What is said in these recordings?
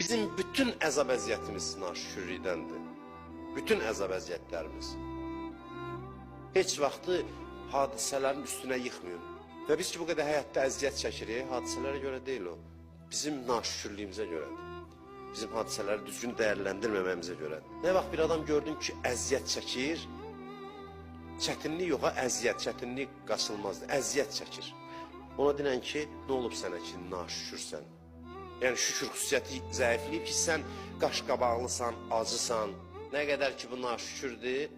Bizim bütün əzab əziyyətimiz naşükürlükdəndir. Bütün əzab əziyyətlərimiz. Heç vaxtı hadisələrin üstünə yıxmayın. Və biz ki, bu qədər həyatda əziyyət çəkirik, hadisələrə görə deyil o. Bizim naşükürlüyümüzə görədir. Bizim hadisələri düzgün dəyərləndirməməyimizə görədir. Nə vaxt bir adam gördün ki, əziyyət çəkir, çətinlik yox, əziyyət, çətinlik qaçılmazdır, əziyyət çəkir. Ona denən ki, nə olub sənə ki, naşükürsən? Yəni, şükür xüsusiyyəti zəifliyib ki, sən qaşqabaqlısan, acısan. Nə qədər ki, bu naşükürdür,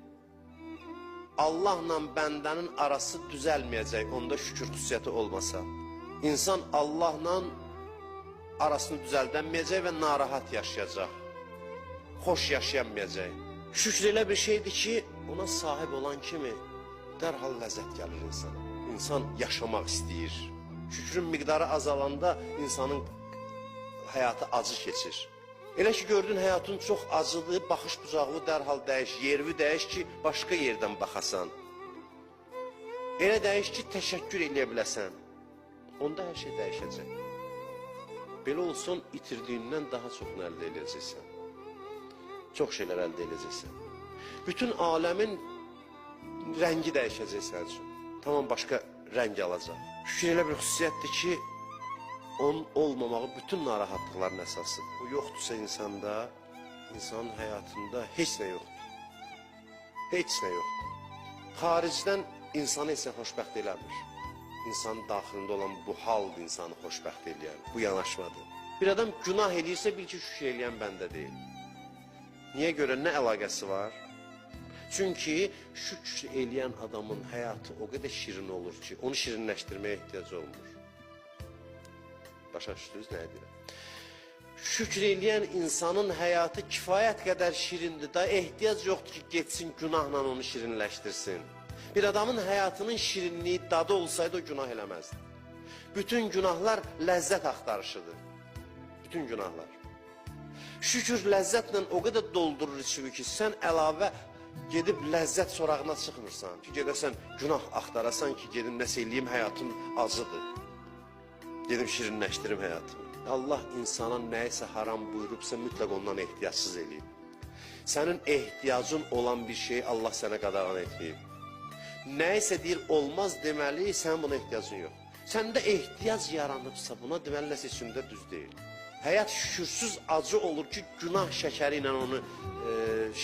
Allahla bəndənin arası düzəlməyəcək, onda şükür xüsusiyyəti olmasa. İnsan Allahla arasını düzəldənməyəcək və narahat yaşayacaq, xoş yaşayamayacaq. Şükür elə bir şeydir ki, ona sahib olan kimi dərhal ləzzət gəlir insana. İnsan yaşamaq istəyir. Şükrün miqdarı azalanda insanın həyatı acı keçir. Elə ki, gördün həyatın çox acıdır, baxış bucaqlı dərhal dəyiş, yerini dəyiş ki, başqa yerdən baxasan. Elə dəyiş ki, təşəkkür eləyə biləsən. Onda hər şey dəyişəcək. Belə olsun, itirdiyindən daha çoxunu əldə edəcəksən. Çox şeylər əldə edəcəksən. Bütün aləmin rəngi dəyişəcək sənin üçün. Tamam, başqa rəng alacaq. Şükür elə bir xüsusiyyətdir ki, onun olmamağı bütün narahatlıqların əsasıdır. Bu yoxdursa insanda, insanın həyatında heç nə yoxdur. Heç nə yoxdur. Xaricdən insanı isə xoşbəxt eləmir. İnsanın daxilində olan bu haldır insanı xoşbəxt eləyən, bu yanaşmadır. Bir adam günah eləyirsə, bil ki, şükür eləyən bəndə deyil. Niyə görə, nə əlaqəsi var? Çünki şükür eləyən adamın həyatı o qədər şirin olur ki, onu şirinləşdirməyə ehtiyac olmur. Başa düşdünüz, nə edirəm? Şükür eləyən insanın həyatı kifayət qədər şirindir da, ehtiyac yoxdur ki, getsin günahla onu şirinləşdirsin. Bir adamın həyatının şirinliyi, dadı olsaydı o günah eləməzdi. Bütün günahlar ləzzət axtarışıdır. Bütün günahlar. Şükür ləzzətlə o qədər doldurur içimi ki, sən əlavə gedib ləzzət sorağına çıxmırsan ki, gedəsən günah axtarasan ki, gedim nəsə eləyim, həyatım acıdır. Gedim şirinləşdirim həyatımı. Allah insana nəyisə haram buyurubsa, mütləq ondan ehtiyacsız eləyib. Sənin ehtiyacın olan bir şeyi Allah sənə qadağan etməyib. Nəyisə deyir, olmaz deməli, sənin buna ehtiyacın yox. Səndə ehtiyac yaranıbsa buna, deməli nəsə içində düz deyil. Həyat şükürsüz acı olur ki, günah şəkəri ilə onu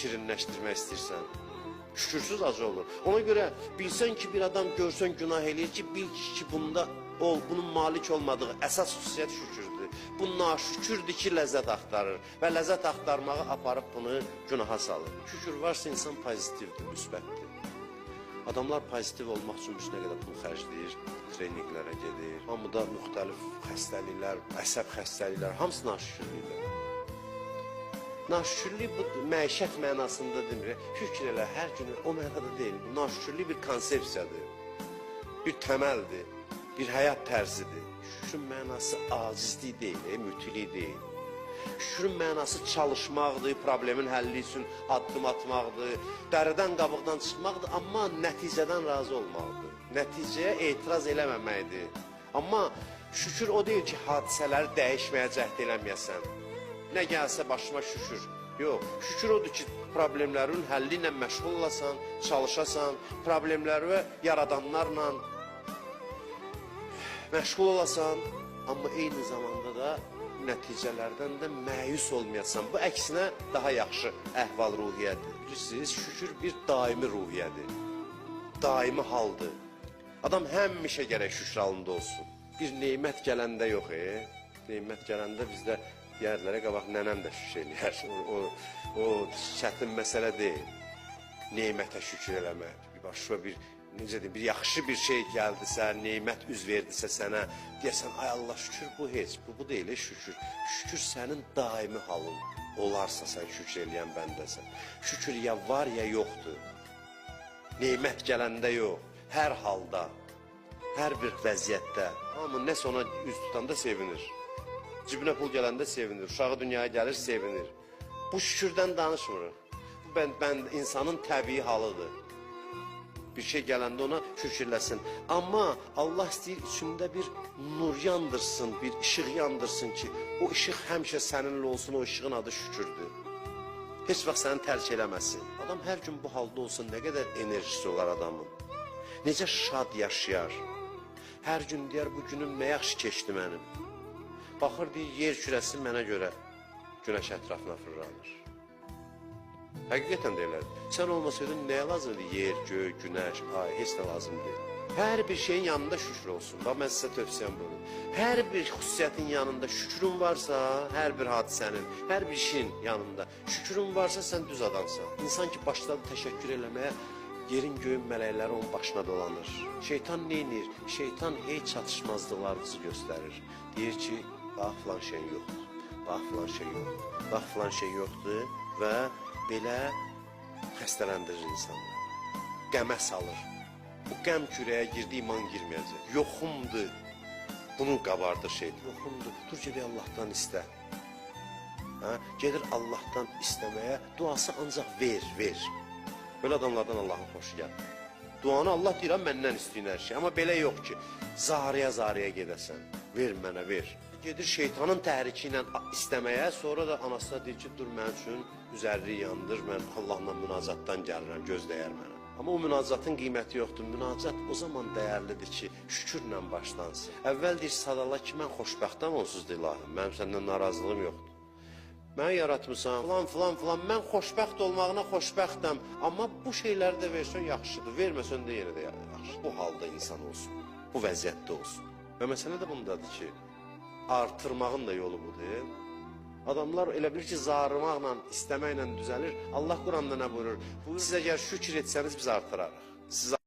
şirinləşdirmək istəyirsən. Şükürsüz acı olur. Ona görə bilsən ki, bir adam görsən günah eləyir ki, bil ki, bunda bunun malik olmadığı əsas xüsusiyyət şükürdür. Bu naşükürdür ki, ləzzət axtarır və ləzzət axtarmağı aparıb bunu günaha salır. Şükür varsa insan pozitivdir, müsbətdir. Adamlar pozitiv olmaq üçün üstünə qədər pul xərcləyir, treninqlərə gedir. Hamıda müxtəlif xəstəliklər, əsəb xəstəliklər, hamısı naşükürlüklər. Naşükürlük bu məişət mənasında demir. Şükür elə hər gün o mənada deyil. Naşükürlük bir konsepsiyadır, bir təməldir, bir həyat tərzidir. Şükürün mənası acizlik deyil, müthilik deyil. Şükürün mənası çalışmaqdır, problemin həlli üçün addım atmaqdır, dəridən qabıqdan çıxmaqdır, amma nəticədən razı olmaqdır. Nəticəyə etiraz eləməməkdir. Amma şükür o deyil ki, hadisələri dəyişməyə cəhd eləməyəsən. Nə gəlsə başıma şükür. Yox, şükür odur ki, problemlərin həlli ilə məşğul olasan, çalışasan, problemləri yaradanlarla məşğul olasan, amma eyni zamanda da nəticələrdən də məyus olmayasan. Bu əksinə daha yaxşı əhval-ruhiyyədir. Bilirsiniz, şükür bir daimi ruhiyyədir, daimi haldır. Adam həmişə gərək şükür halında olsun. Bir neymət gələndə yox, neymət gələndə bizdə deyərlərə, qabaq nənəm də şükür eləyər. O çətin məsələ deyil. Neymətə şükür eləmək, bir başqa bir, necə deyim, bir yaxşı bir şey gəldisə, neymət üz verdisə sənə, deyəsən, ay Allah şükür, bu heç, bu deyil, şükür. Şükür sənin daimi halın olarsa sən şükür eləyən bəndəsən. Şükür ya var ya yoxdur. Neymət gələndə yox, hər halda, hər bir vəziyyətdə. Amma nəsə ona üz tutanda sevinir. Cibinə pul gələndə sevinir, uşağı dünyaya gəlir, sevinir. Bu şükürdən danışmırıq. Bu insanın təbii halıdır. Bir şey gələndə ona şükürləsin. Amma Allah istəyir içində bir nur yandırsın, bir işıq yandırsın ki, o işıq həmişə səninlə olsun, o işığın adı şükürdür. Heç vaxt səni tərk eləməsin. Adam hər gün bu halda olsun, nə qədər enerjisi olar adamın. Necə şad yaşayar. Hər gün deyər, bu günüm nə yaxşı keçdi mənim. Baxır deyir, yer kürəsi mənə görə günəş ətrafına fırlanır. Həqiqətən deyirlər, sən olmasaydın nəyə lazımdır? Yer, göy, günəş, ay, heç nə lazım deyil. Hər bir şeyin yanında şükür olsun. Bax, mən sizə tövsiyəm bunu. Hər bir xüsusiyyətin yanında şükrün varsa, hər bir hadisənin, hər bir şeyin yanında şükrün varsa, sən düz adamsan. İnsan ki, başladı təşəkkür eləməyə, yerin göyün mələkləri onun başına dolanır. Şeytan neynir? Şeytan heç çatışmazlıqlarınızı göstərir. Deyir ki, bax, filan şey yoxdur, bax, filan şey yoxdur, bax, filan şey yoxdur və belə xəstələndirir insanı. Qəmə salır. Bu qəm kürəyə girdi, iman girməyəcək. Yoxumdur. Bunu qabardır şeydir. Yoxumdur. Dur gedək Allahdan istə. Gedir Allahdan istəməyə, duası ancaq ver. Böyle adamlardan Allah'ın xoşu gəlir. Duanı Allah deyir, məndən istəyin hər şey. Amma belə yox ki, zarıya gedəsən. Ver mənə, ver. Gedir şeytanın təhriki ilə istəməyə, sonra da anasına deyir ki, dur mən üçün üzərliyi yandır, mən Allahla münacatdan gəlirəm, gözləyər mənə. Amma o münacatın qiyməti yoxdur. Münacat o zaman dəyərlidir ki, şükürlə başlansın. Əvvəl deyir, sadala ki, mən xoşbəxtəm onsuz da ilahım, mənim səndən narazılığım yoxdur. Mən yaratmışam, filan, mən xoşbəxt olmağına xoşbəxtəm. Amma bu şeyləri də versən yaxşıdır, verməsən də yenə də yaxşı. Bu halda insan olsun, bu vəziyyətdə olsun. Və məsələ də bundadır ki, artırmağın da yolu budur. Adamlar elə bilir ki, zarımaqla, istəməklə düzəlir. Allah Quranda nə buyurur? Siz əgər şükür etsəniz biz artırarıq.